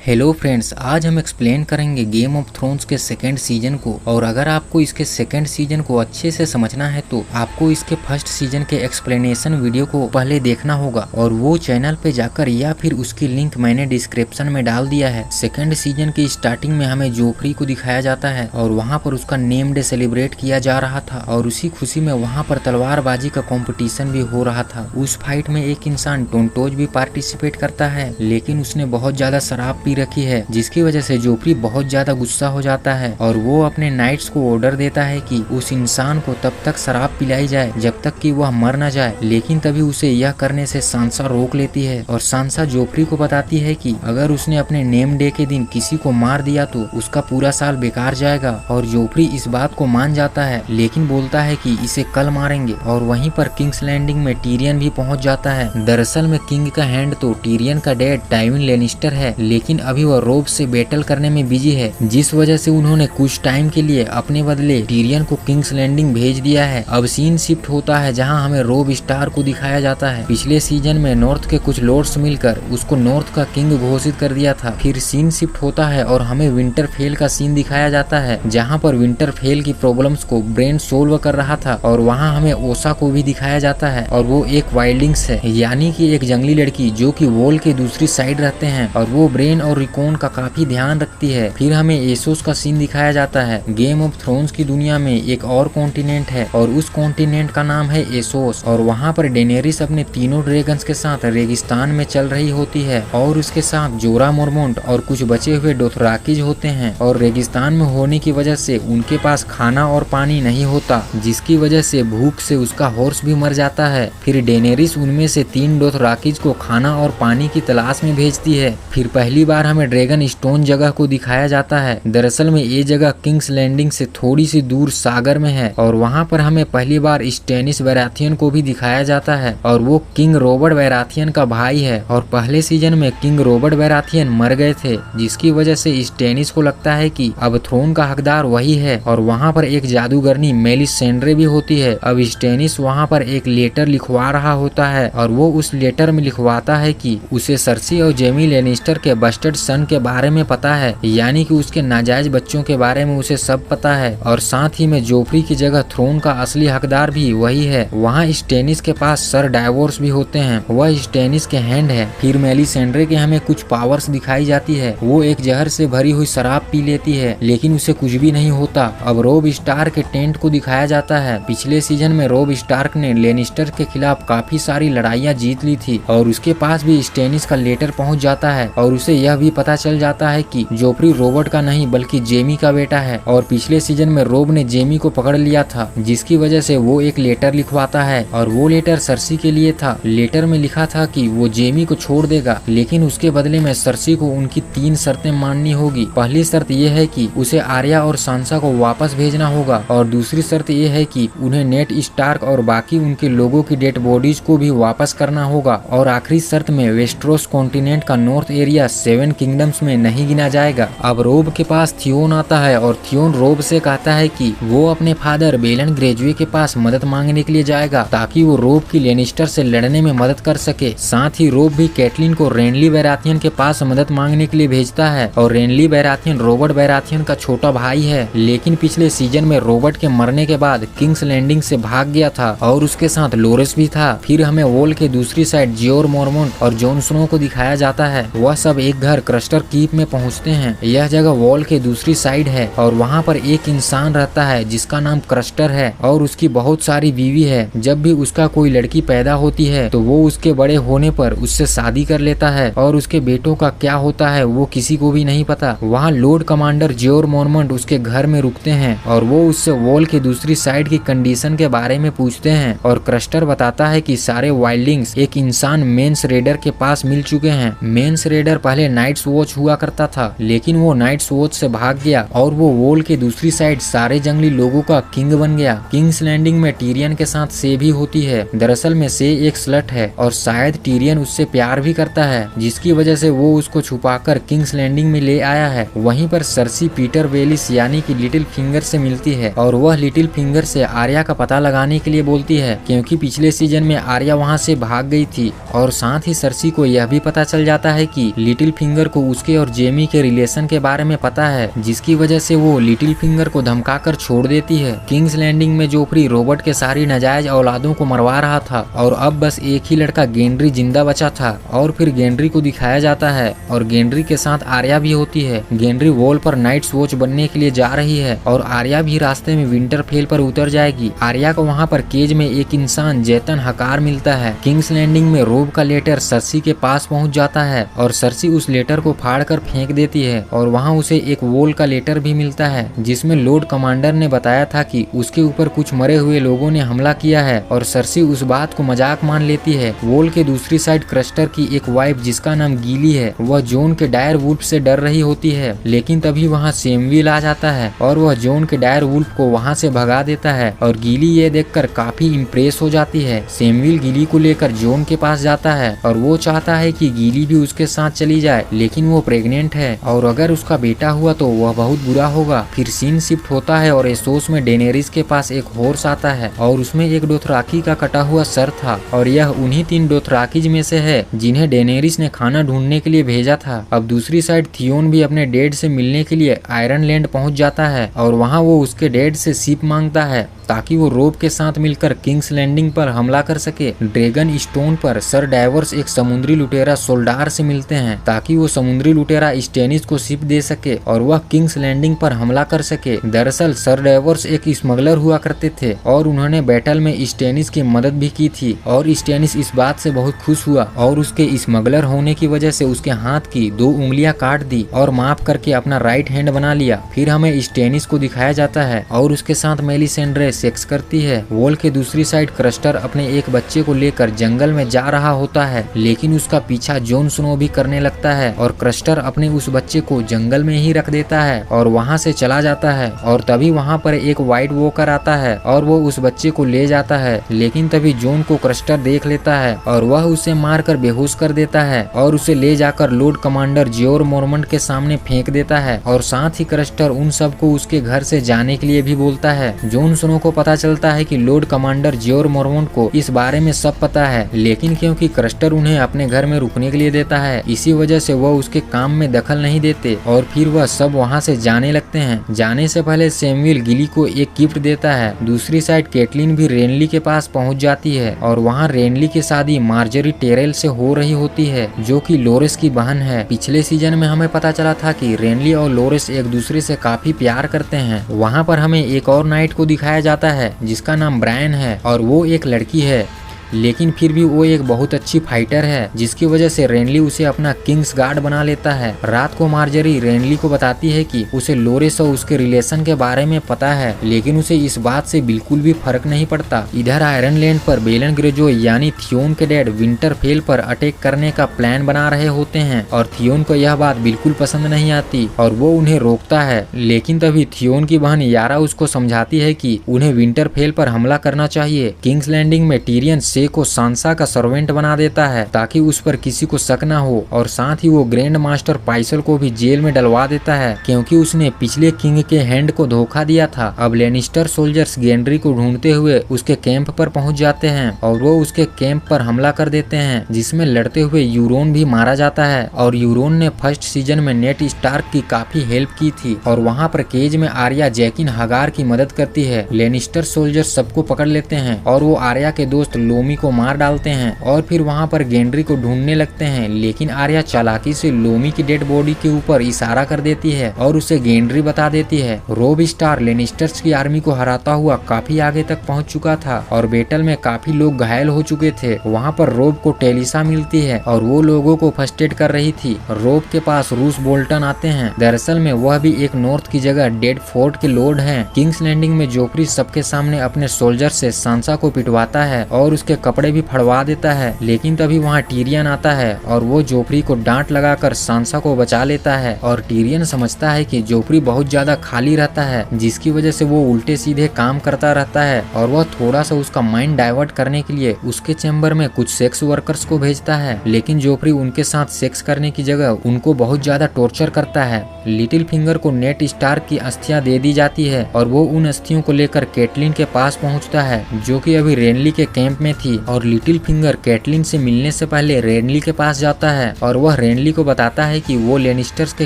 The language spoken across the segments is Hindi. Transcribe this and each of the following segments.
हेलो फ्रेंड्स, आज हम एक्सप्लेन करेंगे गेम ऑफ थ्रोन्स के सेकंड सीजन को। और अगर आपको इसके सेकंड सीजन को अच्छे से समझना है तो आपको इसके फर्स्ट सीजन के एक्सप्लेनेशन वीडियो को पहले देखना होगा और वो चैनल पे जाकर, या फिर उसकी लिंक मैंने डिस्क्रिप्शन में डाल दिया है। सेकंड सीजन की स्टार्टिंग में हमें जोफ्री को दिखाया जाता है और वहाँ पर उसका नेम डे सेलिब्रेट किया जा रहा था और उसी खुशी में वहाँ पर तलवारबाजी का कंपटीशन भी हो रहा था। उस फाइट में एक इंसान टोंटोज भी पार्टिसिपेट करता है, लेकिन उसने बहुत ज्यादा शराब पी रखी है, जिसकी वजह से जोफ्री बहुत ज्यादा गुस्सा हो जाता है और वो अपने नाइट्स को ऑर्डर देता है कि उस इंसान को तब तक शराब पिलाई जाए जब तक कि वह मर न जाए। लेकिन तभी उसे यह करने से सांसा रोक लेती है और सांसा जोफ्री को बताती है कि अगर उसने अपने नेम डे के दिन किसी को मार दिया तो उसका पूरा साल बेकार जाएगा। और जोफ्री इस बात को मान जाता है, लेकिन बोलता है कि इसे कल मारेंगे। और वहीं पर किंग्स लैंडिंग में टीरियन भी पहुंच जाता है। दरअसल में किंग का हैंड तो टीरियन का डैड टाइविन लेनिस्टर है, लेकिन अभी वह रोब से बैटल करने में बिजी है, जिस वजह से उन्होंने कुछ टाइम के लिए अपने बदले टीरियन को किंग्स लैंडिंग भेज दिया है। अब सीन शिफ्ट होता है जहां हमें रोब स्टार को दिखाया जाता है। पिछले सीजन में नॉर्थ के कुछ लॉर्ड्स मिलकर उसको नॉर्थ का किंग घोषित कर दिया था। फिर सीन शिफ्ट होता है और हमें विंटरफेल का सीन दिखाया जाता है, जहाँ पर विंटरफेल की प्रॉब्लम्स को ब्रेन सोल्व कर रहा था। और वहाँ हमें ओसा को भी दिखाया जाता है और वो एक वाइल्डिंग्स है, यानी कि एक जंगली लड़की जो कि वॉल के दूसरी साइड रहते हैं और वो ब्रेन और रिकॉन का काफी ध्यान रखती है। फिर हमें एसोस का सीन दिखाया जाता है। गेम ऑफ थ्रोन्स की दुनिया में एक और कॉन्टिनेंट है और उस कॉन्टिनेंट का नाम है एसोस। और वहाँ पर डेनेरिस अपने तीनों ड्रैगन्स के साथ रेगिस्तान में चल रही होती है और उसके साथ जोरा मोरमोंट और कुछ बचे हुए डोथराकीज होते हैं। और रेगिस्तान में होने की वजह से उनके पास खाना और पानी नहीं होता, जिसकी वजह से भूख से उसका हॉर्स भी मर जाता है। फिर डेनेरिस उनमें से 3 डोथराकीज को खाना और पानी की तलाश में भेजती है। फिर पहली बार हमें ड्रैगन स्टोन जगह को दिखाया जाता है। दरअसल में ये जगह किंग्स लैंडिंग से थोड़ी सी दूर सागर में है और वहाँ पर हमें पहली बार स्टेनिस वैराथियन को भी दिखाया जाता है और वो किंग रॉबर्ट वैराथियन का भाई है। और पहले सीजन में किंग रॉबर्ट वैराथियन मर गए थे, जिसकी वजह से स्टेनिस को लगता है कि अब थ्रोन का हकदार वही है। और वहाँ पर एक जादूगरनी मेलिसेंड्रे भी होती है। अब स्टेनिस वहाँ पर एक लेटर लिखवा रहा होता है और वो उस लेटर में लिखवाता है कि उसे सर्सी और जेमी लेनिस्टर के बस्टर्ड सन के बारे में पता है, यानी कि उसके नाजायज बच्चों के बारे में उसे सब पता है। और साथ ही में जोफ्री की जगह थ्रोन का असली हकदार भी वही है। वहाँ स्टेनिस के पास सर डाइवोर्स भी होते हैं, वह स्टेनिस के हैंड है। फिर मेलिसेंड्रे के हमें कुछ पावर्स दिखाई जाती है। वो एक जहर से भरी हुई शराब पी लेती है, लेकिन उसे कुछ भी नहीं होता। अब रोब स्टार्क के टेंट को दिखाया जाता है। पिछले सीजन में रोब स्टार्क ने लेनिस्टर के खिलाफ काफी सारी लड़ाइयाँ जीत ली थी और उसके पास भी स्टेनिस का लेटर पहुँच जाता है और उसे यह भी पता चल जाता है कि जोफ्री रॉबर्ट का नहीं बल्कि जेमी का बेटा है। और पिछले सीजन में रोब ने जेमी को पकड़ लिया था, जिसकी वजह से वो एक लेटर लिखवाता है और वो लेटर सर्सी के लिए था। लेटर में लिखा था कि वो जेमी को छोड़ देगा, लेकिन उसके बदले में सर्सी को उनकी 3 शर्तें माननी होगी। पहली शर्त यह है कि उसे आर्या और सांसा को वापस भेजना होगा और दूसरी शर्त यह है कि उन्हें नेड स्टार्क और बाकी उनके लोगों की डेड बॉडीज को भी वापस करना होगा। और आखिरी शर्त में वेस्ट्रोस कॉन्टिनेंट का नॉर्थ एरिया 7 किंगडम्स में नहीं गिना जाएगा। अब रोब के पास थियोन आता है और थियोन रोब से कहता है कि वो अपने फादर बेलन ग्रेजुए के पास मदद मांगने के लिए जाएगा ताकि वो रोब की लेनिस्टर से लड़ने में मदद कर सके। साथ ही रोब भी कैटलिन को रेनली बैराथियन के पास मदद मांगने के लिए भेजता है। और रेनली बैराथियन रॉबर्ट बैराथियन का छोटा भाई है, लेकिन पिछले सीजन में रॉबर्ट के मरने के बाद किंग्स लैंडिंग से भाग गया था और उसके साथ लोरेस भी था। फिर हमें वॉल के दूसरी साइड जियोर मोरमोंट और जॉन स्नो को दिखाया जाता है। वह सब एक घर क्रस्टर कीप में पहुंचते हैं। यह जगह वॉल के दूसरी साइड है और वहाँ पर एक इंसान रहता है जिसका नाम क्रस्टर है और उसकी बहुत सारी बीवी है। जब भी उसका कोई लड़की पैदा होती है तो वो उसके बड़े होने पर उससे शादी कर लेता है और उसके बेटों का क्या होता है वो किसी को भी नहीं पता। वहाँ लॉर्ड कमांडर जियोर मोरमोंट उसके घर में रुकते हैं और वो उससे वॉल की दूसरी साइड की कंडीशन के बारे में पूछते हैं। और क्रस्टर बताता है कि सारे वाइल्डिंग्स एक इंसान मेंस रेडर के पास मिल चुके हैं। मेंस रेडर पहले नाइट्स वॉच हुआ करता था, लेकिन वो नाइट्स वॉच से भाग गया और वो वॉल के दूसरी साइड सारे जंगली लोगों का किंग बन गया। किंग्स लैंडिंग में टीरियन के साथ से भी होती है। दरअसल में से एक स्लट है और शायद टीरियन उससे प्यार भी करता है, जिसकी वजह से वो उसको छुपाकर किंग्स लैंडिंग में ले आया है। वहीं पर सर्सी पीटर वेलिस यानी कि लिटिल फिंगर से मिलती है और वह लिटिल फिंगर से आर्या का पता लगाने के लिए बोलती है, क्योंकि पिछले सीजन में आर्या वहाँ से भाग गई थी। और साथ ही सर्सी को यह भी पता चल जाता है कि लिटिल फिंगर फिंगर को उसके और जेमी के रिलेशन के बारे में पता है, जिसकी वजह से वो लिटिल फिंगर को धमकाकर छोड़ देती है। किंग्स लैंडिंग में जोफ्री रॉबर्ट के सारी नाजायज औलादों को मरवा रहा था और अब बस एक ही लड़का गेंड्री जिंदा बचा था। और फिर गेंड्री को दिखाया जाता है और गेंड्री के साथ आर्या भी होती है। गेंड्री वॉल पर नाइट्स वॉच बनने के लिए जा रही है और आर्या भी रास्ते में विंटरफेल पर उतर जाएगी। आर्या को वहाँ पर केज में एक इंसान जेतन हकार मिलता है। किंग्स लैंडिंग में रोब का लेटर सर्सी के पास पहुँच जाता है और सर्सी उस लेटर को फाड़ कर फेंक देती है और वहाँ उसे एक वॉल का लेटर भी मिलता है जिसमें लॉर्ड कमांडर ने बताया था कि उसके ऊपर कुछ मरे हुए लोगों ने हमला किया है और सर्सी उस बात को मजाक मान लेती है। वॉल के दूसरी साइड क्रस्टर की एक वाइफ जिसका नाम गीली है, वह जॉन के डायर वुल्फ से डर रही होती है, लेकिन तभी वहाँ सैमुअल आ जाता है और वह जॉन के डायर वुल्फ को वहाँ से भगा देता है और गीली ये देखकर काफी इम्प्रेस हो जाती है। सैमुअल गीली को लेकर जॉन के पास जाता है और वो चाहता है कि गीली भी उसके साथ चली जाए, लेकिन वो प्रेग्नेंट है और अगर उसका बेटा हुआ तो वह बहुत बुरा होगा। फिर सीन शिफ्ट होता है और एसोस में डेनेरिस के पास एक हॉर्स आता है और उसमें एक डोथराकी का कटा हुआ सर था और यह उन्हीं 3 डोथराकीज में से है जिन्हें डेनेरिस ने खाना ढूंढने के लिए भेजा था। अब दूसरी साइड थियोन भी अपने डैड से मिलने के लिए आयरन लैंड पहुंच जाता है और वहां वो उसके डैड से शिप मांगता है ताकि वो रोब के साथ मिलकर किंग्स लैंडिंग पर हमला कर सके। ड्रैगन स्टोन पर सर डाइवर्स एक समुद्री लुटेरा सोल्डार से मिलते हैं ताकि वो समुद्री लुटेरा स्टेनिस को शिप दे सके और वह किंग्स लैंडिंग पर हमला कर सके। दरअसल सर डाइवर्स एक स्मगलर हुआ करते थे और उन्होंने बैटल में स्टेनिस की मदद भी की थी और स्टेनिस इस बात से बहुत खुश हुआ और उसके स्मगलर होने की वजह से उसके हाथ की 2 उंगलियां काट दी और माफ करके अपना राइट हैंड बना लिया। फिर हमें स्टेनिस को दिखाया जाता है और उसके साथ मेलिसेंड्रे सेक्स करती है। वॉल के दूसरी साइड क्रस्टर अपने एक बच्चे को लेकर जंगल में जा रहा होता है, लेकिन उसका पीछा जॉन स्नो भी करने लगता है और क्रस्टर अपने उस बच्चे को जंगल में ही रख देता है और वहाँ से चला जाता है। और तभी वहाँ पर एक व्हाइट वॉकर आता है और वो उस बच्चे को ले जाता है, लेकिन तभी जॉन को क्रस्टर देख लेता है और वह उसे मारकर बेहोश कर देता है और उसे ले जाकर लॉर्ड कमांडर जियोर मोरमंट के सामने फेंक देता है और साथ ही क्रस्टर उन सबको उसके घर से जाने के लिए भी बोलता है। जॉन स्नो को पता चलता है कि लॉर्ड कमांडर जियोर मोरमंट को इस बारे में सब पता है, लेकिन क्योंकि क्रस्टर उन्हें अपने घर में रुकने के लिए देता है, इसी वजह से वह उसके काम में दखल नहीं देते और फिर वह सब वहाँ से जाने लगते हैं। जाने से पहले सैमुअल गिली को एक गिफ्ट देता है। दूसरी साइड कैटलिन भी रेनली के पास पहुँच जाती है और वहाँ रेनली की शादी मार्जरी टेरेल से हो रही होती है जो कि लोरेस की बहन है। पिछले सीजन में हमें पता चला था कि रेनली और लोरेस एक दूसरे से काफी प्यार करते हैं। वहाँ पर हमें एक और नाइट को दिखाया जाता है जिसका नाम ब्रायन है और वो एक लड़की है, लेकिन फिर भी वो एक बहुत अच्छी फाइटर है, जिसकी वजह से रेनली उसे अपना किंग्स गार्ड बना लेता है। रात को मार्जरी रेनली को बताती है कि उसे लोरेस और उसके रिलेशन के बारे में पता है, लेकिन उसे इस बात से बिल्कुल भी फर्क नहीं पड़ता। इधर आयरन लैंड पर बेलन ग्रेजो यानी थियोन के डैड विंटरफेल पर अटैक करने का प्लान बना रहे होते हैं और थियोन को यह बात बिल्कुल पसंद नहीं आती और वो उन्हें रोकता है, लेकिन तभी थियोन की बहन यारा उसको समझाती है कि उन्हें विंटरफेल पर हमला करना चाहिए। किंग्स लैंडिंग में टीरियन से को सांसा का सर्वेंट बना देता है ताकि उस पर किसी को शक ना हो और साथ ही वो ग्रैंड मास्टर पाइसल को भी जेल में डलवा देता है क्योंकि उसने पिछले किंग के हैंड को धोखा दिया था। अब लेनिस्टर सोल्जर्स गेंड्री को ढूंढते हुए उसके कैंप पर पहुंच जाते हैं और वो उसके कैंप पर हमला कर देते हैं, जिसमें लड़ते हुए यूरोन भी मारा जाता है। और यूरोन ने फर्स्ट सीजन में नेड स्टार्क की काफी हेल्प की थी और वहाँ पर केज में आर्या जैकिन हगार की मदद करती है। लेनिस्टर सोल्जर्स सबको पकड़ लेते हैं और वो आर्या के दोस्त लोमी को मार डालते हैं और फिर वहाँ पर गेंड्री को ढूंढने लगते हैं, लेकिन आर्या चालाकी से लोमी की डेड बॉडी के ऊपर इशारा कर देती है और उसे गेंड्री बता देती है। रोब स्टार लेनिस्टर्स की आर्मी को हराता हुआ काफी आगे तक पहुँच चुका था और बैटल में काफी लोग घायल हो चुके थे। वहाँ पर रोब को टेलिसा मिलती है और वो लोगों को फर्स्ट एड कर रही थी। रोब के पास रूस बोल्टन आते हैं। दरअसल में वह भी एक नॉर्थ की जगह डेड फोर्ट के लॉर्ड हैं। किंग्स लैंडिंग में जोफ्री सबके सामने अपने सोल्जर से सांसा को पिटवाता है और उसके कपड़े भी फड़वा देता है, लेकिन तभी वहाँ टीरियन आता है और वो जोफ्री को डांट लगाकर सांसा को बचा लेता है और टीरियन समझता है कि जोफ्री बहुत ज्यादा खाली रहता है, जिसकी वजह से वो उल्टे सीधे काम करता रहता है और वह थोड़ा सा उसका माइंड डाइवर्ट करने के लिए उसके चैम्बर में कुछ सेक्स वर्कर्स को भेजता है, लेकिन जोफ्री उनके साथ सेक्स करने की जगह उनको बहुत ज्यादा टॉर्चर करता है। लिटिल फिंगर को नेड स्टार्क की अस्थियां दे दी जाती है और वो उन अस्थियों को लेकर कैटलिन के पास पहुंचता है जो कि अभी रेनली के कैंप में थी और लिटिल फिंगर कैटलिन से मिलने से पहले रेनली के पास जाता है और वह रेनली को बताता है कि वो लेनिस्टर्स के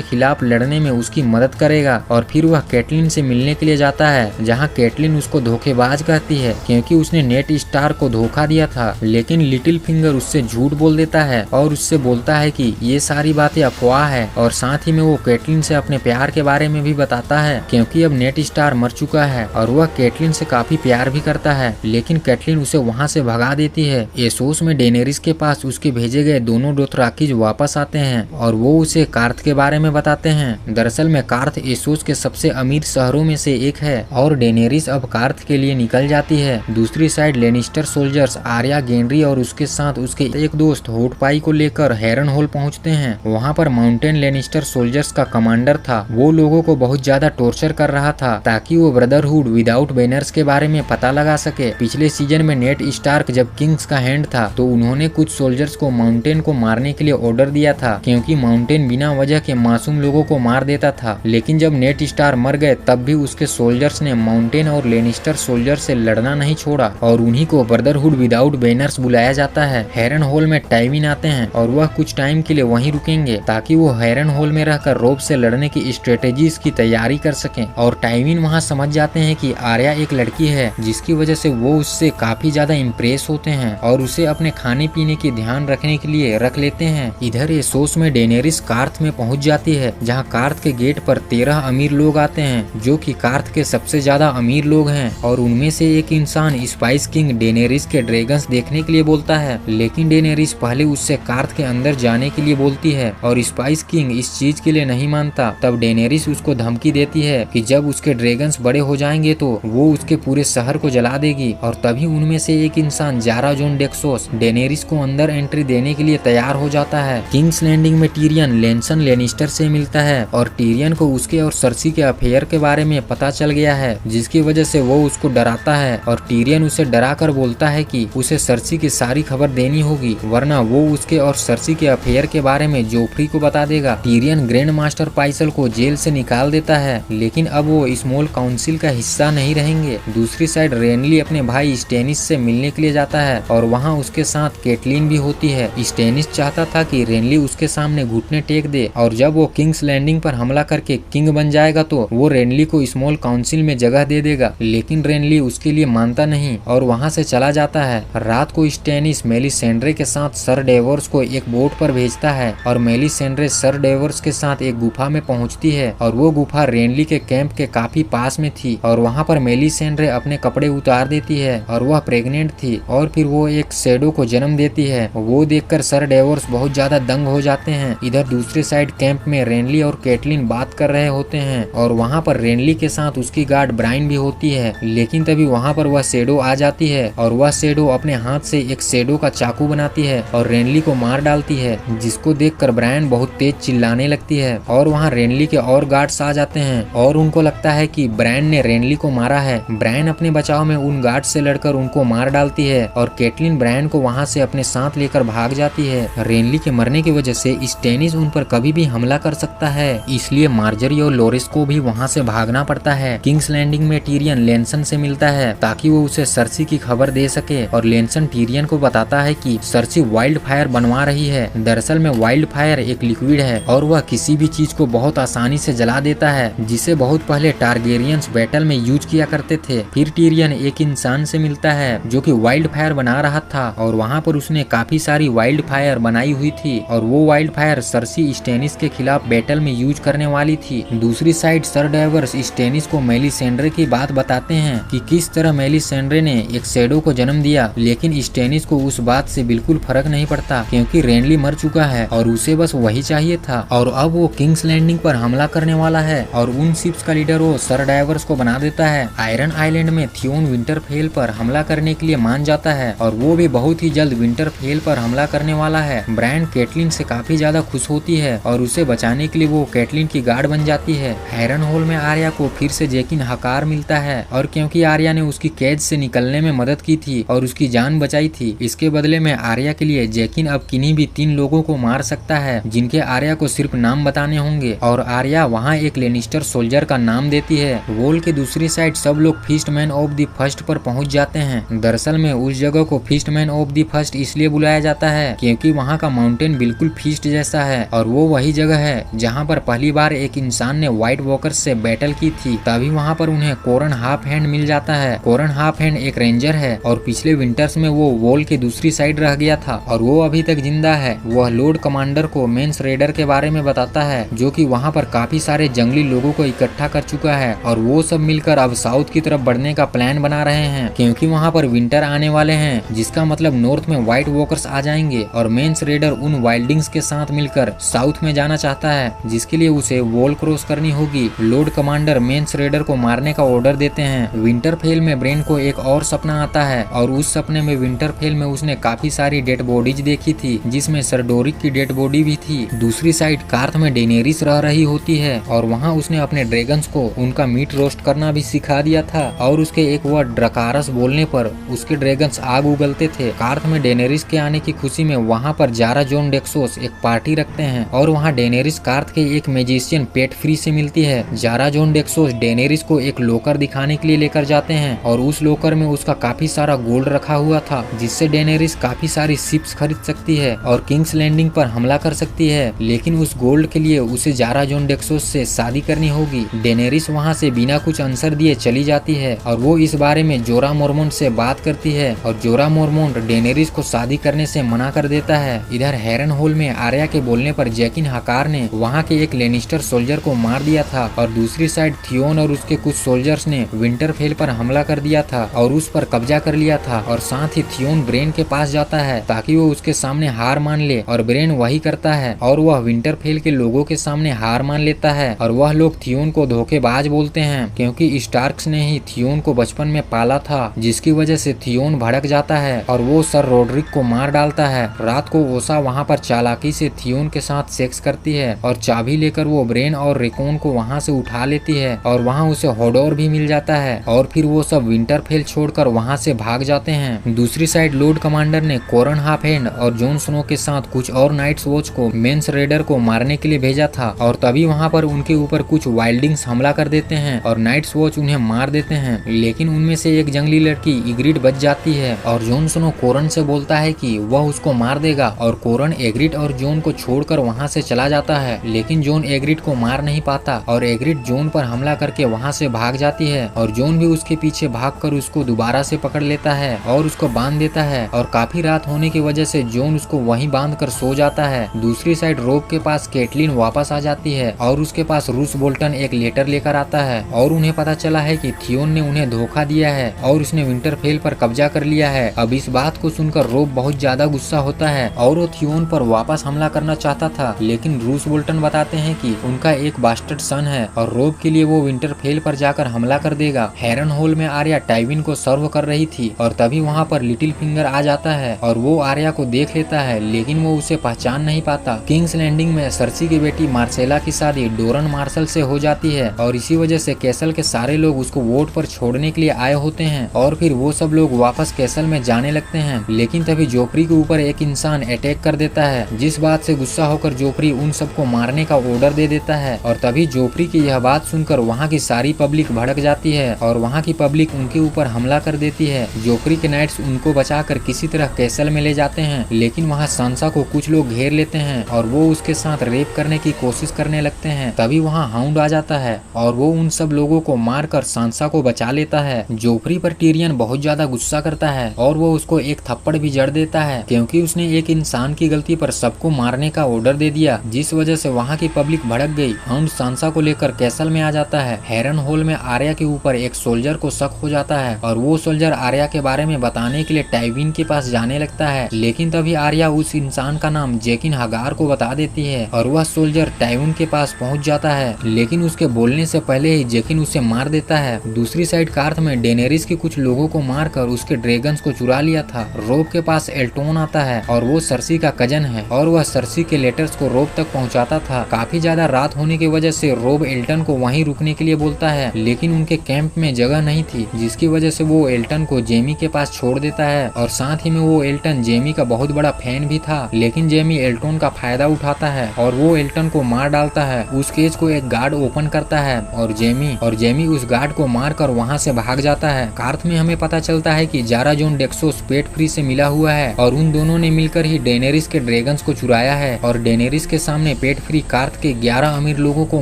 खिलाफ लड़ने में उसकी मदद करेगा। और फिर वह कैटलिन से मिलने के लिए जाता है, जहाँ कैटलिन उसको धोखेबाज कहती है क्योंकि उसने नेड स्टार्क को धोखा दिया था। लेकिन लिटिल फिंगर उससे झूठ बोल देता है और उससे बोलता है कि ये सारी बातें अफवाह है। और साथ ही में वो कैटलिन से अपने प्यार के बारे में भी बताता है क्योंकि अब नेड स्टार मर चुका है और वह कैटलिन से काफी प्यार भी करता है। लेकिन कैटलिन उसे वहाँ से भगा देती है। एसोस में डेनेरिस के पास उसके भेजे गए दोनों डोथराकीज वापस आते हैं और वो उसे कार्थ के बारे में बताते हैं। दरअसल में कार्थ एसोस के सबसे अमीर शहरों में से एक है और डेनेरिस अब कार्थ के लिए निकल जाती है। दूसरी साइड लेनिस्टर सोल्जर्स आर्या गेनरी और उसके साथ उसके एक दोस्त होट पाई को लेकर हेरन होल पहुंचते हैं। वहां पर माउंटेन लेनिस्टर सोल्जर्स का कमांडर था, वो लोगों को बहुत ज्यादा टॉर्चर कर रहा था ताकि वो ब्रदरहुड विदाउट बैनर्स के बारे में पता लगा सके। पिछले सीजन में नेड स्टार्क जब किंग्स का हैंड था तो उन्होंने कुछ सोल्जर्स को माउंटेन को मारने के लिए ऑर्डर दिया था क्योंकि माउंटेन बिना वजह के मासूम लोगों को मार देता था। लेकिन जब नेड स्टार मर गए तब भी उसके सोल्जर्स ने माउंटेन और लेनिस्टर सोल्जर से लड़ना नहीं छोड़ा और उन्हीं को ब्रदरहुड विदाउट बैनर्स बुलाया जाता है। हेरन होल में टाइविन आते हैं और वह कुछ टाइम के लिए वहीं रुकेंगे ताकि वो हेरन होल में रहकर रोब से लड़ने की स्ट्रेटेजीज की तैयारी कर सकें। और टाइविन वहां समझ जाते हैं कि आर्या एक लड़की है जिसकी वजह से वो उससे काफी ज्यादा इम्प्रेस होते हैं और उसे अपने खाने पीने की ध्यान रखने के लिए रख लेते हैं। इधर एसोस में डेनेरिस कार्थ में पहुंच जाती है जहां कार्थ के गेट पर 13 अमीर लोग आते हैं जो कि कार्थ के सबसे ज्यादा अमीर लोग हैं। और उनमें से एक इंसान स्पाइस किंग डेनेरिस के ड्रैगन्स देखने के लिए बोलता है, लेकिन डेनेरिस पहले उससे कार्थ के अंदर जाने के लिए बोलती है और स्पाइस किंग इस चीज के लिए नहीं मानता। तब डेनेरिस उसको धमकी देती है कि जब उसके ड्रैगन्स बड़े हो जाएंगे तो वो उसके पूरे शहर को जला देगी। और तभी उनमें से एक इंसान जारा जोन डेक्सोस डेनेरिस को अंदर एंट्री देने के लिए तैयार हो जाता है। किंग्स लैंडिंग में टीरियन लेंसन लेनिस्टर से मिलता है और टीरियन को उसके और सर्सी के अफेयर के बारे में पता चल गया है जिसकी वजह से वो उसको डराता है। और टीरियन उसे डरा कर बोलता है कि उसे सर्सी की सारी खबर देनी होगी वरना वो उसके और सर्सी के अफेयर के बारे में जोफ्री को बता देगा। टीरियन ग्रैंड मास्टर पाइसल को जेल से निकाल देता है लेकिन अब वो स्मॉल काउंसिल का हिस्सा नहीं रहेंगे। दूसरी साइड रेनली अपने भाई स्टेनिस से मिलने के लिए जाता है और वहाँ उसके साथ कैटलिन भी होती है। स्टेनिस चाहता था कि रेनली उसके सामने घुटने टेक दे और जब वो किंग्स लैंडिंग पर हमला करके किंग बन जाएगा तो वो रेनली को स्मॉल काउंसिल में जगह दे देगा। लेकिन रेनली उसके लिए मानता नहीं और वहाँ से चला जाता है। रात को स्टेनिस मेलिसेंड्रे के साथ सर डेवर्स को एक बोट पर भेजता है और मेलिसेंड्रे सर डेवर्स के साथ एक गुफा में पहुँचती है और वो गुफा रेनली के कैंप के काफी पास में थी। और वहाँ पर मेलिसेंड्रे अपने कपड़े उतार देती है और वह प्रेग्नेंट थी और फिर वो एक शैडो को जन्म देती है। वो देखकर सर डेवर्स बहुत ज्यादा दंग हो जाते हैं। इधर दूसरी साइड कैंप में रेनली और कैटलिन बात कर रहे होते हैं और वहाँ पर रेनली के साथ उसकी गार्ड ब्राइन भी होती है। लेकिन तभी वहाँ पर वह शैडो आ जाती है और वह शैडो अपने हाथ से एक शैडो का चाकू बनाती है और रेनली को मार डालती है, जिसको देखकर ब्रायन बहुत तेज चिल्लाने लगती है। और वहाँ रेनली के और गार्ड्स आ जाते हैं और उनको लगता है कि ब्रायन ने रेनली को मारा है। ब्रायन अपने बचाव में उन गार्ड से लड़कर उनको मार डालती है और कैटलिन ब्रायन को वहाँ से अपने साथ लेकर भाग जाती है। रेनली के मरने की वजह से स्टेनिस उन पर कभी भी हमला कर सकता है, इसलिए मार्जरी और लोरिस को भी वहाँ से भागना पड़ता है। किंग्स लैंडिंग में टीरियन लेंसन से मिलता है ताकि वो उसे सर्सी की खबर दे सके और लेंसन टीरियन को बताता है कि सर्सी वाइल्ड फायर बनवा रही है। दरअसल में वाइल्ड फायर एक लिक्विड है और वह किसी भी चीज को बहुत आसानी से जला देता है, जिसे बहुत पहले टारगेरियंस बैटल में यूज किया करते थे। फिर टीरियन एक इंसान से मिलता है जो कि वाइल्ड फायर बना रहा था और वहाँ पर उसने काफी सारी वाइल्ड फायर बनाई हुई थी और वो वाइल्ड फायर सर्सी स्टेनिस के खिलाफ बैटल में यूज करने वाली थी। दूसरी साइड सर डेवर्स स्टेनिस को मेलिसेंड्रे की बात बताते हैं कि किस तरह मेलिसेंड्रे ने एक शैडो को जन्म दिया, लेकिन स्टेनिस को उस बात से बिल्कुल फर्क नहीं पड़ता क्योंकि रेनली मर चुका है और उसे बस वही चाहिए था। और अब वो किंग्स लैंडिंग पर हमला करने वाला है और उन शिप्स का लीडर वो सर डाइवर्स को बना देता है। आयरन आइलैंड में थियोन विंटरफेल पर हमला करने के लिए मान जाता है और वो भी बहुत ही जल्द विंटरफेल पर हमला करने वाला है। ब्रायन कैटलिन से काफी ज्यादा खुश होती है और उसे बचाने के लिए वो कैटलिन की गार्ड बन जाती है। आयरन होल में आर्या को फिर से जेकिन हकार मिलता है और क्योंकि आर्या ने उसकी कैद से निकलने में मदद की थी और उसकी जान बचाई थी, इसके बदले में आर्या के लिए जेकिन अब किन्हीं भी 3 लोगों को मार सकता है जिनके आर्या को सिर्फ नाम बताने होंगे। और आर्या वहाँ एक लेनिस्टर सोल्जर का नाम देती है। वॉल के दूसरी साइड सब लोग फीस्टमैन ऑफ द फर्स्ट पर पहुंच जाते हैं। दरअसल में उस जगह को फीस्टमैन ऑफ द फर्स्ट इसलिए बुलाया जाता है क्योंकि वहाँ का माउंटेन बिल्कुल फीस्ट जैसा है और वो वही जगह है जहाँ पर पहली बार एक इंसान ने व्हाइट वॉकर्स से बैटल की थी। तभी वहाँ पर उन्हें कोरन हाफ हैंड मिल जाता है। कोरन हाफ हैंड एक रेंजर है और पिछले विंटर्स में वो वॉल के दूसरी साइड रह गया था और वो अभी तक जिंदा है। वह लॉर्ड कमांडर को मेंस रेडर के बारे में बताता है जो कि वहाँ पर काफी सारे जंगली लोगों को इकट्ठा कर चुका है और वो सब मिलकर अब साउथ की तरफ बढ़ने का प्लान बना रहे हैं क्योंकि वहाँ पर विंटर आने वाले हैं, जिसका मतलब नॉर्थ में व्हाइट वॉकर्स आ जाएंगे और मेंस रेडर उन वाइल्डिंग्स के साथ मिलकर साउथ में जाना चाहता है, जिसके लिए उसे वॉल क्रॉस करनी होगी। लॉर्ड कमांडर मेंस रेडर को मारने का ऑर्डर देते हैं। विंटरफेल में ब्रेन को एक और सपना आता है और उस सपने में विंटरफेल में उसने काफी सारी डेड बॉडीज देखी थी, जिसमें सर डोरिक की डेड बॉडी भी थी। दूसरी साइड कार्थ में डेनेरिस रह रही होती है और वहाँ उसने अपने ड्रैगन्स को उनका मीट रोस्ट करना भी सिखा दिया था और उसके एक वर्ड ड्रकारस बोलने पर उसके ड्रैगन्स आग उगलते थे। कार्थ में डेनेरिस के आने की खुशी में वहाँ पर जारा जोन डेक्सोस एक पार्टी रखते हैं और वहाँ डेनेरिस कार्थ के एक मैजिशियन पेट फ्री से मिलती है। जारा जोन डेक्सोस डेनेरिस को एक लोकर दिखाने के लिए लेकर जाते हैं और उस लोकर में उसका काफी सारा गोल्ड रखा हुआ था, जिससे डेनेरिस काफी सारी शिप्स खरीद सकती है और किंग्स लैंडिंग पर हमला कर सकती है। लेकिन उस गोल्ड के लिए उसे जारा जोन डेक्सोस से शादी करनी होगी। डेनेरिस वहाँ से बिना कुछ आंसर दिए चली जाती है और वो इस बारे में जोरा मोरमोंट से बात करती है और जोरा मोरमोंट डेनेरिस को शादी करने से मना कर देता है। इधर हेरन होल में आर्या के बोलने पर जैकिन हकार ने वहाँ के एक लेनिस्टर सोल्जर को मार दिया था और दूसरी साइड थियोन और उसके कुछ सोल्जर्स ने विंटरफेल पर हमला कर दिया था और उस पर कब्जा कर लिया था। और साथ ही थियोन ब्रेन के पास जाता है ताकि वो उसके सामने हार मान ले और ब्रेन वही करता है और वह विंटरफेल के लोगों के सामने हार मान लेता है और वह लोग थियोन को धोखेबाज बोलते हैं क्योंकि स्टार्क्स ने ही थियोन को बचपन में पाला था, जिसकी वजह से थियोन भड़क जाता है और वो सर रोड्रिक को मार डालता है। रात को ओसा वहाँ पर चालाकी से थियोन के साथ सेक्स करती है और चाबी लेकर वो ब्रेन और रिकोन को वहाँ से उठा लेती है और वहाँ उसे होडोर भी मिल जाता है और फिर वो सब विंटरफेल छोड़कर वहाँ से भाग जाते हैं। दूसरी साइड लॉर्ड कमांडर ने कोरन हाफ हैंड और जॉन स्नो के साथ कुछ और नाइट्स वॉच को मेंस रेडर को मारने के लिए भेजा था और तभी वहाँ पर उनके ऊपर कुछ वाइल्डिंग्स हमला कर देते हैं और नाइट्स वॉच उन्हें मार देते हैं। लेकिन उनमें से एक जंगली लड़की इग्रिड बच जाती है और जॉन स्नो कोरन से बोलता है कि वह उसको मार देगा और कोरन एग्रिड और जॉन को छोड़कर वहाँ से चला जाता है। लेकिन जॉन एग्रिड को मार नहीं पाता और एग्रिड जॉन पर हमला करके वहाँ से भाग जाती है और जॉन भी उसके पीछे भागकर उसको दोबारा से पकड़ लेता है और उसको बांध देता है और काफी रात होने की वजह से जॉन उसको वहीं बांधकर सो जाता है। दूसरी साइड रोब के पास केटलिन वापस आ जाती है और उसके पास रूस बोल्टन एक लेटर लेकर आता है और उन्हें पता चला है कि थियोन ने उन्हें धोखा दिया है और उसने विंटरफेल पर कब्जा कर लिया है। अब इस बात को सुनकर रोब बहुत ज्यादा गुस्सा होता है और वो थियोन पर वापस हमला करना चाहता था, लेकिन रूस बोल्टन बताते हैं कि उनका एक बास्टर्ड सन है और रोब के लिए वो विंटरफेल पर जाकर हमला कर देगा। हेरन होल में आर्या टाइविन को सर्व कर रही थी और तभी वहाँ पर लिटिल फिंगर आ जाता है और वो आर्या को देख लेता है, लेकिन वो उसे पहचान नहीं पाता। किंग्स लैंडिंग में सर्सी की बेटी मार्सेला की शादी डोरन मार्शल से हो जाती है और इसी वजह से कैसल के सारे लोग उसको वोट पर छोड़ने के लिए आए होते हैं और फिर वो सब लोग वापस कैसल में जाने लगते हैं। लेकिन तभी जोफ्री के ऊपर एक इंसान अटैक कर देता है, जिस बात से गुस्सा होकर जोफ्री उन सबको मारने का ऑर्डर दे देता है और तभी जोफ्री की यह बात सुनकर वहाँ की सारी पब्लिक भड़क जाती है और वहाँ की पब्लिक उनके ऊपर हमला कर देती है। जोफ्री के नाइट्स उनको बचाकर किसी तरह कैसल में ले जाते हैं, लेकिन वहाँ सांसा को कुछ लोग घेर लेते हैं और वो उसके साथ रेप करने की कोशिश करने लगते हैं। तभी वहाँ हाउंड आ जाता है और वो उन सब लोगों को मारकर सांसा को बचा लेता है। जोफ्री पर टिरियन बहुत ज्यादा गुस्सा करता है और वो उसको एक थप्पड़ भी जड़ देता है क्योंकि उसने एक इंसान की गलती पर सबको मारने का ऑर्डर दे दिया, जिस वजह से वहाँ की पब्लिक भड़क गई। हाउंड सांसा को लेकर कैसल में आ जाता है। हेरन होल में आर्या के ऊपर एक सोल्जर को शक हो जाता है और वो सोल्जर आर्या के बारे में बताने के लिए टाइविन के पास जाने लगता है, लेकिन तभी आर्या उस इंसान का नाम जैकिन हगार को बता देती है और वह सोल्जर टाइविन के पास पहुंच जाता है, लेकिन उसके बोलने से पहले ही जैकिन उसे मार देता है। दूसरी साइड कार्थ में डेनेरिस के कुछ लोगों को मारकर उसके ड्रैगन्स को चुरा लिया था। रोब के पास एल्टोन आता है और वो सर्सी का कजन है और वह सर्सी के लेटर्स को रोब तक पहुंचाता था। काफी ज्यादा रात होने की वजह से रोब एल्टन को वहीं रुकने के लिए बोलता है, लेकिन उनके कैंप में जगह नहीं थी, जिसकी वजह से वो एल्टन को जेमी के पास छोड़ देता है और साथ ही में वो एल्टन जेमी का बहुत बड़ा फैन भी था, लेकिन जेमी एल्टन का फायदा उठाता है और वो एल्टन को मार डालता है। उस केज को एक गार्ड ओपन करता है और जेमी उस गार्ड को मारकर वहां से भाग जाता है। कार्थ में हमें पता चलता है कि यारा जोन डेक्सोस पेट फ्री से मिला हुआ है और उन दोनों ने मिलकर ही डेनेरिस के ड्रैगन्स को चुराया है और डेनेरिस के सामने पेट फ्री कार्थ के 11 अमीर लोगों को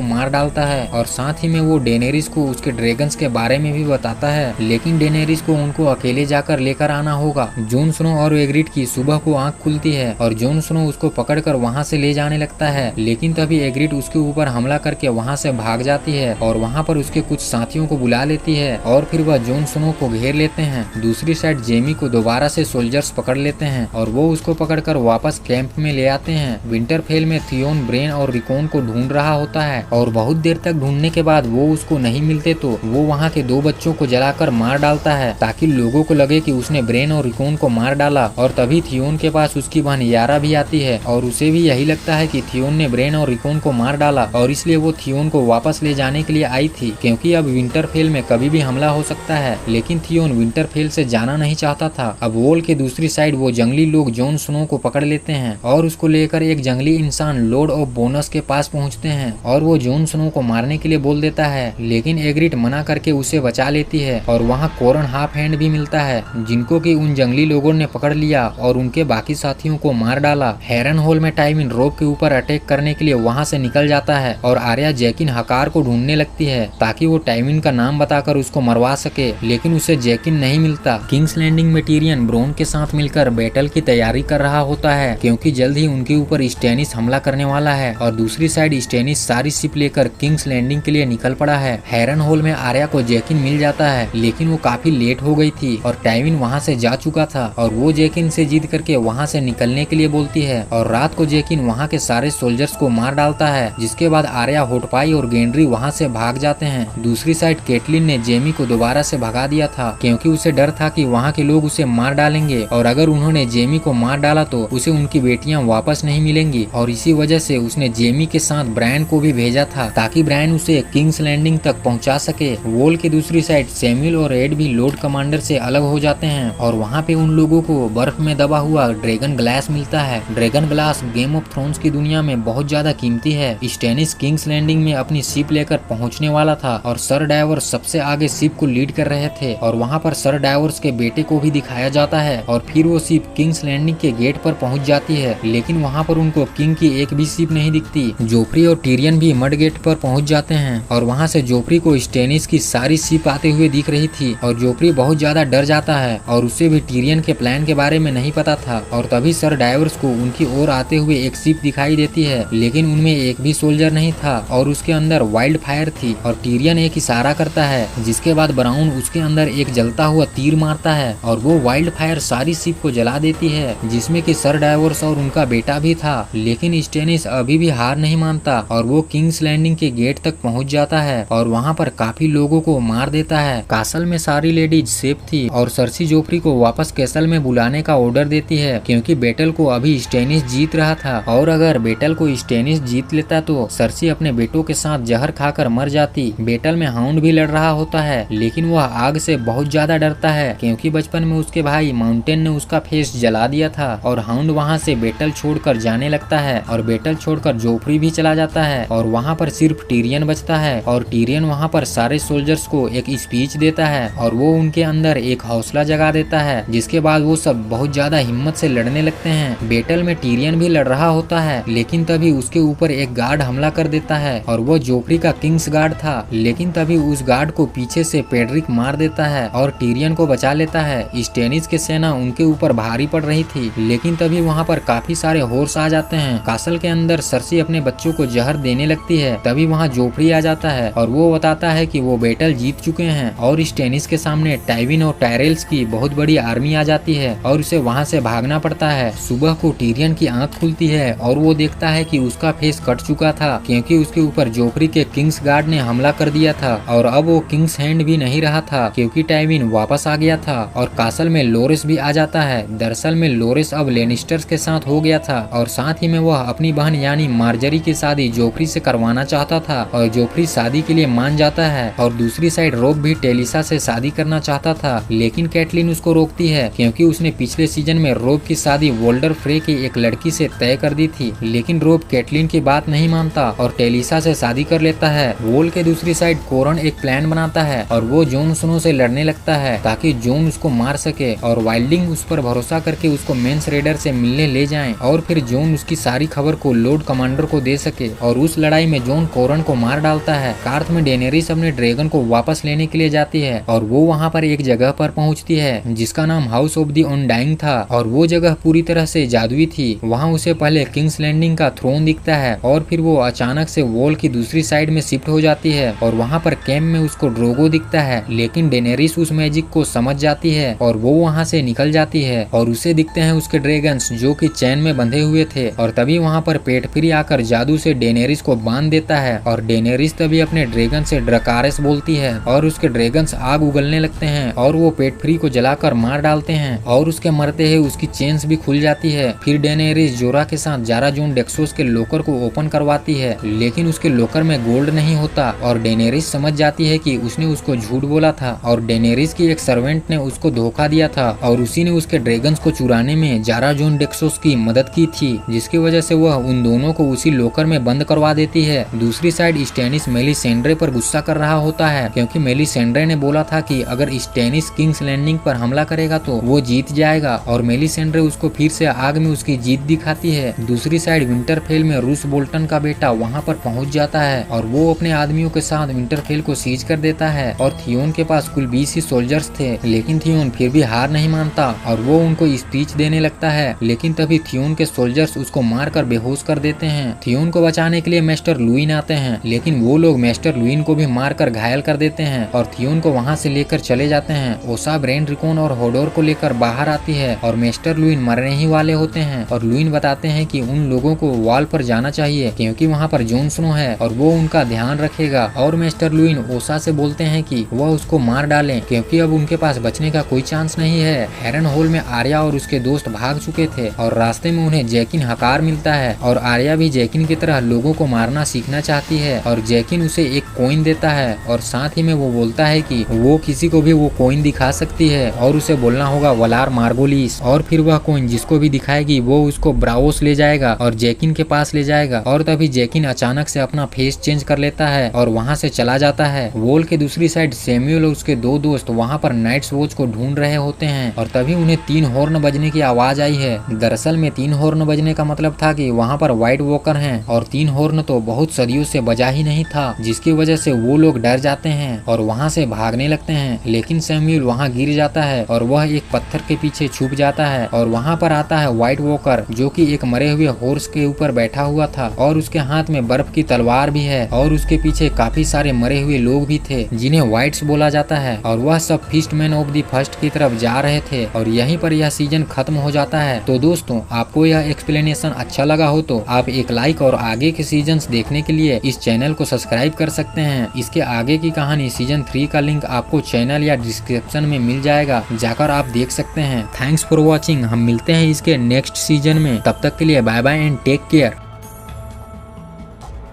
मार डालता है और साथ ही में वो डेनेरिस को उसके ड्रैगन्स के बारे में भी बताता है, लेकिन डेनेरिस को उनको अकेले जाकर लेकर आना होगा। जॉन स्नो और एग्रिड की सुबह को आंख खुलती है और जॉन स्नो उसको पकड़कर वहाँ से ले जाने लगता है, लेकिन तभी एग्रिड उसके ऊपर हमला करके वहाँ से भाग जाती है और वहाँ पर उसके कुछ साथियों को बुला लेती है और फिर वह जॉन स्नो को घेर लेते हैं। दूसरी साइड जेमी को दोबारा से सोल्जर्स पकड़ लेते हैं और वो उसको पकड़कर वापस कैंप में ले आते हैं। विंटरफेल में थियोन ब्रेन और रिकॉन को ढूंढ रहा होता है और बहुत देर तक ढूंढने के बाद वो उसको नहीं मिलते तो वो वहाँ के 2 बच्चों को जलाकर मार डालता है ताकि लोगों को लगे कि उसने ब्रेन और रिकॉन को मार डाला। और तभी थियोन के पास उसकी बहन यारा भी आती है और उसे भी यही लगता है कि थियोन ने ब्रेन और रिकॉन को मार डाला और इसलिए वो थियोन को वापस ले जाने के लिए आई थी, क्योंकि अब विंटरफेल में कभी भी हमला हो सकता है। लेकिन थियोन विंटरफेल से जाना नहीं चाहता था। अब वॉल के दूसरी साइड वो जंगली लोग जॉन स्नो को पकड़ लेते हैं और उसको लेकर एक जंगली इंसान लॉर्ड ऑफ बोनस के पास पहुंचते हैं और वो जॉन स्नो को मारने के लिए बोल देता है, लेकिन एग्रिड मना करके उसे बचा लेती है और वहाँ कोरन हाफ हैंड भी मिलता है जिनको कि उन जंगली लोगों ने पकड़ लिया और उनके बाकी साथियों को मार डाला। हेरन होल में टाइमिन रोब के ऊपर अटैक करने के लिए वहाँ से निकल जाता है और आर्या जैकिन हकार को ढूंढने लगती है ताकि वो टाइमिन का नाम बताकर उसको मरवा सके, लेकिन उसे जैकिन नहीं मिलता। किंग्स लैंडिंग में टिरियन ब्रोन के साथ मिलकर बैटल की तैयारी कर रहा होता है क्योंकि जल्द ही उनके ऊपर स्टेनिस हमला करने वाला है और दूसरी साइड स्टेनिस सारी शिप लेकर किंग्स लैंडिंग के लिए निकल पड़ा है। हेरन होल में आर्या को जैकिन मिल जाता है, लेकिन वो काफी लेट हो गई थी और टाइमिन वहाँ से जा चुका था और वो जैकिन से जीत करके वहाँ से निकलने के लिए बोलती है और रात को जैकिन वहाँ के सारे सोल्जर्स को मार डालता है, जिसके बाद आर्या, होटपाई और गेंड्री वहाँ से भाग जाते हैं। दूसरी साइड केटलिन ने जेमी को दोबारा से भगा दिया था क्योंकि उसे डर था कि वहाँ के लोग उसे मार डालेंगे और अगर उन्होंने जेमी को मार डाला तो उसे उनकी बेटियां वापस नहीं मिलेंगी और इसी वजह से उसने जेमी के साथ ब्रायन को भी भेजा था ताकि ब्रायन उसे किंग्स लैंडिंग तक पहुंचा सके। वॉल की दूसरी साइड सैमुअल और एड भी लॉर्ड कमांडर से अलग हो जाते हैं और वहाँ पे उन लोगों को बर्फ में दबा हुआ ड्रैगन ग्लास मिलता है। Dragon glass game of thrones की दुनिया में बहुत ज्यादा कीमती है। स्टेनिस किंग्स लैंडिंग में अपनी शिप लेकर पहुंचने वाला था और सर डायवर्स सबसे आगे शिप को लीड कर रहे थे और वहाँ पर सर डायवर्स के बेटे को भी दिखाया जाता है और फिर वो शिप किंग्स लैंडिंग के गेट पर पहुंच जाती है, लेकिन वहाँ पर उनको किंग की एक भी शिप नहीं दिखती। जोफ्री और टिरियन भी मड गेट पर पहुंच जाते हैं और वहाँ से जोफ्री को स्टेनिस की सारी शिप आते हुए दिख रही थी और जोफ्री बहुत ज्यादा डर जाता है और उसे भी टिरियन के प्लान के बारे में नहीं पता था। और तभी सर डायवर्स को उनकी ओर आते हुए एक शिप दिखाई देती है, लेकिन उनमें एक भी सोल्जर नहीं था और उसके अंदर वाइल्ड फायर थी और टिरियन एक इशारा करता है जिसके बाद ब्राउन उसके अंदर एक जलता हुआ तीर मारता है और वो वाइल्ड फायर सारी शिप को जला देती है, जिसमें कि सर डायवर्स और उनका बेटा भी था। लेकिन स्टेनिस अभी भी हार नहीं मानता और वो किंग्स लैंडिंग के गेट तक पहुंच जाता है और वहाँ पर काफी लोगों को मार देता है। कासल में सारी लेडीज सेफ थी और सरसी जोफ्री को वापस कैसल में बुलाने का ऑर्डर देती है क्योंकि बैटल को अभी स्टेनिस जीत रहा था और अगर बैटल को स्टेनिस जीत लेता तो सरसी अपने बेटों के साथ जहर खाकर मर जाती। बैटल में हाउंड भी लड़ रहा होता है, लेकिन वह आग से बहुत ज्यादा डरता है क्योंकि बचपन में उसके भाई माउंटेन ने उसका फेस जला दिया था और हाउंड वहाँ से बैटल छोड़कर जाने लगता है और बैटल छोड़कर जोफ्री भी चला जाता है और वहाँ पर सिर्फ टिरियन बचता है और टिरियन वहाँ पर सारे सोल्जर्स को एक स्पीच देता है और वो उनके अंदर एक हौसला जगा देता है, जिसके बाद वो सब बहुत ज्यादा हिम्मत से लड़ने लगते हैं। बैटल में टिरियन भी लड़ रहा होता है, लेकिन तभी उसके ऊपर एक गार्ड हमला कर देता है और वो जोफ्री का किंग्स गार्ड था, लेकिन तभी उस गार्ड को पीछे से पेड्रिक मार देता है और टिरियन को बचा लेता है। स्टेनिस की सेना उनके ऊपर भारी पड़ रही थी, लेकिन तभी वहाँ पर काफी सारे हॉर्स आ जाते हैं। कासल के अंदर सरसी अपने बच्चों को जहर देने लगती है, तभी वहाँ जोफ्री आ जाता है और वो बताता है कि वो बैटल जीत चुके हैं और स्टेनिस के सामने टाइविन और टायरेल्स की बहुत बड़ी आर्मी आ जाती है और उसे वहाँ से भागना पड़ता है। सुबह को टिरियन की आंख खुलती है और वो देखता है कि उसका फेस कट चुका था क्योंकि उसके ऊपर जोफ्री के किंग्स गार्ड ने हमला कर दिया था और अब वो किंग्स हैंड भी नहीं रहा था क्योंकि टाइविन वापस आ गया था और कासल में लोरेस भी आ जाता है। दरअसल में लोरेस अब लेनिस्टर्स के साथ हो गया था और साथ ही में वह अपनी बहन यानी मार्जरी की शादी जोफ्री से करवाना चाहता था और जोफ्री शादी के लिए मान जाता है और दूसरी साइड रोब भी टेलिसा से शादी करना चाहता था, लेकिन कैटलिन उसको रोकती है क्योंकि उसने पिछले सीजन में रोब की शादी वोल्डर फ्रे की एक लड़की से तय कर दी थी। लेकिन रोब कैटलिन की बात नहीं मानता और टेलिसा से शादी कर लेता है। वॉल के दूसरी साइड कोरन एक प्लान बनाता है और वो जॉन स्नो से लड़ने लगता है ताकि जॉन जोन उसको मार सके और वाइल्डिंग उस पर भरोसा करके उसको मेंस रेडर से मिलने ले जाएं और फिर जोन उसकी सारी खबर को लॉर्ड कमांडर को दे सके। और उस लड़ाई में जोन कोरन को मार डालता है। कार्थ में डेनेरिस अपने ड्रैगन को वापस लेने के लिए जाती है और वो वहाँ पर एक जगह पर पहुँचती है जिसका नाम हाउस ऑफ द अनडाइंग था और वो जगह पूरी तरह से जादुई थी। वहाँ उसे पहले किंग्स लैंडिंग का थ्रोन दिखता है और फिर वो अचानक से वॉल की दूसरी साइड में शिफ्ट हो जाती है और वहाँ पर कैंप में उसको ड्रोगो दिखता है। लेकिन डेनेरिस उस मैजिक को समझ जाती है और वो वहाँ से निकल जाती है और उसे दिखते हैं उसके ड्रैगन्स जो कि चैन में बंधे हुए थे। और तभी वहाँ पर पेटफ्री आकर जादू से डेनेरिस को बांध देता है और डेनेरिस तभी अपने ड्रैगन से ड्रकारेस बोलती है और उसके ड्रैगन्स आग उगलने लगते हैं और वो पेटफ्री को जलाकर मार डालते हैं और उसके मरते ही उसकी चेन्स भी खुल जाती है। फिर डेनेरिस जोरा के साथ जारा जोन डेक्सोस के लोकर को ओपन करवाती है लेकिन उसके लोकर में गोल्ड नहीं होता और डेनेरिस समझ जाती है कि उसने उसको झूठ बोला था और डेनेरिस की एक सर्वेंट ने उसको धोखा दिया था और उसी ने उसके ड्रैगन्स को चुराने में जारा जोन डेक्सोस की मदद की थी जिसकी वजह से वह उन दोनों को उसी लोकर में बंद करवा देती है। दूसरी साइड स्टेनिस मेलिसेंड्रे पर गुस्सा कर रहा होता है क्योंकि मेलिसेंड्रे ने बोला था कि अगर स्टेनिस किंग्स लैंडिंग पर हमला करेगा तो वो जीत जाएगा और मेलिसेंड्रे उसको फिर से आग में उसकी जीत दिखाती है। दूसरी साइड विंटरफेल में रूस बोल्टन का बेटा वहाँ पर पहुँच जाता है और वो अपने आदमियों के साथ विंटरफेल को सीज कर देता है और थियोन के पास कुल 20 ही सोल्जर्स थे लेकिन थियोन फिर भी हार नहीं मानता और वो उनको स्पीच देने लगता है। लेकिन तभी थियोन के सोल्जर्स उसको मारकर बेहोश कर देते हैं। थियोन को बचाने के लिए मास्टर लुइन आते हैं लेकिन वो लोग मास्टर लुइन को भी मारकर घायल कर देते हैं और थियोन को वहाँ से लेकर चले जाते हैं। ओसा ब्रेन रिकोन और होडोर को लेकर बाहर आती है और मास्टर लुइन मरने ही वाले होते हैं और लुइन बताते हैं कि उन लोगों को वॉल पर जाना चाहिए क्योंकि वहाँ पर जॉन स्नो है और वो उनका ध्यान रखेगा। और मास्टर लुइन ओसा से बोलते हैं कि वह उसको मार डालें क्योंकि अब उनके पास बचने का कोई चांस नहीं है। हेरन होल में आर्या और उसके दोस्त भाग चुके थे और रास्ते में उन्हें जैकिन हकार मिलता है और आर्या भी जैकिन की तरह लोगों को मारना सीखना चाहती है और जैकिन उसे एक कॉइन देता है और साथ ही में वो बोलता है कि वो किसी को भी वो कॉइन दिखा सकती है और उसे बोलना होगा वलार मार्गोलिस और फिर वह कॉइन जिसको भी दिखाएगी वो उसको ब्रावोस ले जाएगा और जैकिन के पास ले जाएगा। और तभी जैकिन अचानक से अपना फेस चेंज कर लेता है और वहाँ से चला जाता है। वॉल के दूसरी साइड सैमुअल और उसके दो दोस्त वहाँ पर नाइट्स वॉच को ढूंढ रहे होते हैं और तभी उन्हें 3 हॉर्न बजने की आवाज आई है। दरअसल में 3 हॉर्न बजने का मतलब था कि वहाँ पर व्हाइट वॉकर हैं और 3 हॉर्न तो बहुत सदियों से बजा ही नहीं था जिसकी वजह से वो लोग डर जाते हैं और वहाँ से भागने लगते हैं। लेकिन सैमुअल वहाँ गिर जाता है और वह एक पत्थर के पीछे छुप जाता है और वहाँ पर आता है व्हाइट वॉकर जो कि एक मरे हुए हॉर्स के ऊपर बैठा हुआ था और उसके हाथ में बर्फ की तलवार भी है और उसके पीछे काफी सारे मरे हुए लोग भी थे जिन्हें व्हाइट्स बोला जाता है और वह सब फीस्टमैन ऑफ द फर्स्ट की तरफ जा रहे थे और यहीं पर यह सीजन खत्म हो जाता है। तो दोस्तों आपको यह एक्सप्लेनेशन अच्छा लगा हो तो आप एक लाइक और आगे के सीजन्स देखने के लिए इस चैनल को सब्सक्राइब कर सकते हैं। इसके आगे की कहानी सीजन 3 का लिंक आपको चैनल या डिस्क्रिप्शन में मिल जाएगा, जाकर आप देख सकते हैं। Thanks for watching. हम मिलते हैं इसके नेक्स्ट सीजन में, तब तक के लिए bye bye and take care.